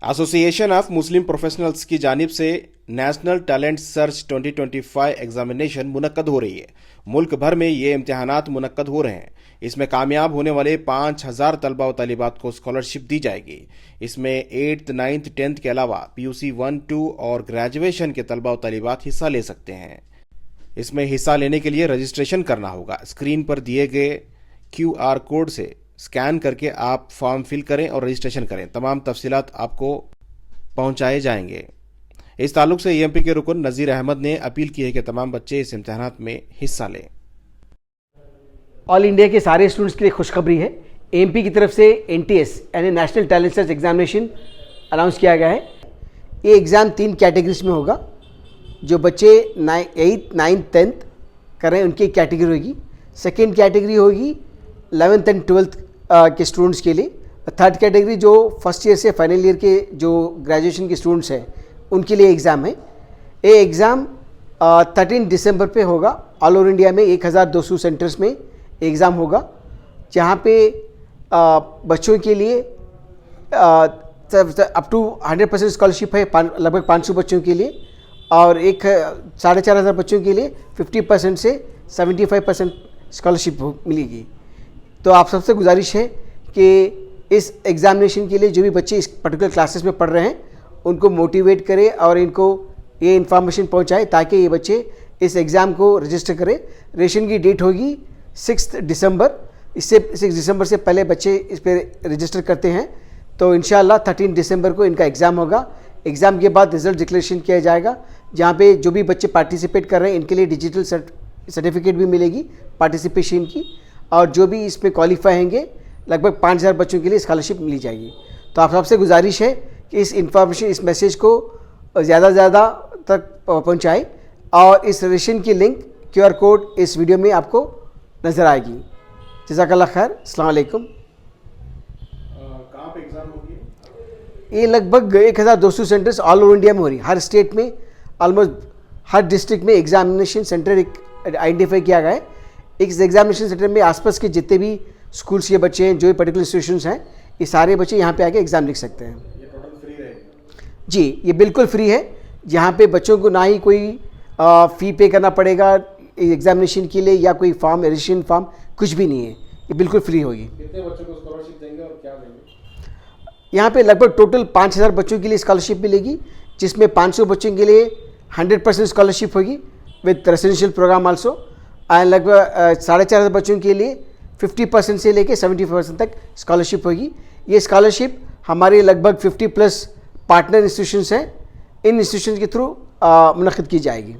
Association of Muslim professionals की जानिब से नेशनल टैलेंट सर्च 2025 एग्जामिनेशन मुनक्कद हो रही है। मुल्क भर में ये इम्तिहानात मुनक्कद हो रहे हैं। इसमें कामयाब होने वाले 5000 तलबा व तालिबात को स्कॉलरशिप दी जाएगी। इसमें 8th, 9th, 10th के अलावा PUC 1, 2 और ग्रेजुएशन के तलबा व तालिबात हिस्सा ले सकते हैं। इसमें हिस्सा लेने के लिए रजिस्ट्रेशन करना होगा। स्क्रीन पर दिए गए QR कोड से स्कैन करके आप फॉर्म फिल करें और रजिस्ट्रेशन करें। तमाम तफसीलात आपको पहुंचाए जाएंगे। इस ताल्लुक से EMP के रुकन नज़ीर अहमद ने अपील की है कि तमाम बच्चे इस इम्तिहानात में हिस्सा लें। ऑल इंडिया के सारे स्टूडेंट्स के लिए खुशखबरी है। AMP की तरफ से NTS यानी national talent search examination announce किया गया है। ये एग्ज़ाम 3 कैटेगरीज में होगा। जो बच्चे 8th, 9th, 10th कर रहे हैं उनकी कैटेगरी होगी। सेकेंड कैटेगरी होगी 11th एंड 12th के स्टूडेंट्स के लिए। थर्ड कैटेगरी जो फर्स्ट ईयर से फाइनल ईयर के जो ग्रेजुएशन के स्टूडेंट्स हैं उनके लिए एग्ज़ाम है। ये एग्ज़ाम 13 दिसंबर पे होगा। ऑल ओवर इंडिया में 1200 सेंटर्स में एग्ज़ाम होगा, जहाँ पे बच्चों के लिए अप टू 100% स्कॉलरशिप है लगभग 500 बच्चों के लिए, और 4,500 बच्चों के लिए 50% से 75% स्कॉलरशिप मिलेगी। तो आप सबसे गुजारिश है कि इस एग्ज़ामिनेशन के लिए जो भी बच्चे इस पर्टिकुलर क्लासेस में पढ़ रहे हैं उनको मोटिवेट करें और इनको ये इन्फॉर्मेशन पहुंचाएं ताकि ये बच्चे इस एग्ज़ाम को रजिस्टर करें। रजिस्ट्रेशन की डेट होगी 6 दिसंबर। इससे 6 दिसंबर से पहले बच्चे इस पर रजिस्टर करते हैं तो इंशाअल्लाह 13 दिसंबर को इनका एग्ज़ाम होगा। एग्ज़ाम के बाद रिज़ल्ट डिक्लेरेशन किया जाएगा, जहाँ पे जो भी बच्चे पार्टिसिपेट कर रहे हैं इनके लिए डिजिटल सर्टिफिकेट भी मिलेगी पार्टिसिपेशन की, और जो भी इसमें क्वालिफाई होंगे लगभग 5000 बच्चों के लिए स्कॉलरशिप मिली जाएगी। तो आप सबसे गुजारिश है कि इस इंफॉर्मेशन, इस मैसेज को ज़्यादा से ज़्यादा तक पहुँचाएँ, और इस रजिस्ट्रेशन की लिंक QR कोड इस वीडियो में आपको नज़र आएगी। जज़ाकल्लाह खैर। अस्सलाम वालेकुम। कहाँ पे एग्ज़ाम होगी? ये लगभग 1200 सेंटर्स ऑल ओवर इंडिया में हो रही है। हर स्टेट में ऑलमोस्ट हर डिस्ट्रिक्ट में एग्जामिनेशन सेंटर आइडेंटिफाई किया गया है। इस एग्जामिनेशन सेंटर में आसपास के जितने भी स्कूल्स के बच्चे हैं, जो पर्टिकुलर इंस्टीट्यूशंस हैं, ये सारे बच्चे यहाँ पे आके एग्ज़ाम लिख सकते हैं। ये टोटल फ्री रहेगा? जी, ये बिल्कुल फ्री है। यहाँ पे बच्चों को ना ही कोई फ़ी पे करना पड़ेगा एग्जामिनेशन के लिए, या कोई फॉर्म, रजिस्ट्रेशन फॉर्म, कुछ भी नहीं है। ये बिल्कुल फ्री होगी। कितने बच्चों को स्कॉलरशिप देंगे और क्या देंगे? यहाँ पे लगभग टोटल 5000 बच्चों के लिए स्कॉलरशिप मिलेगी, जिसमें 500 बच्चों के लिए 100% स्कॉलरशिप होगी विद रेसिडेंशियल प्रोग्राम आल्सो, और लगभग 4,500 बच्चों के लिए 50% से लेके 70% तक स्कॉलरशिप होगी। ये स्कॉलरशिप हमारे लगभग 50+ पार्टनर इंस्टीट्यूशंस हैं, इन इंस्टीट्यूशंस के थ्रू मुनक़्क़िद की जाएगी।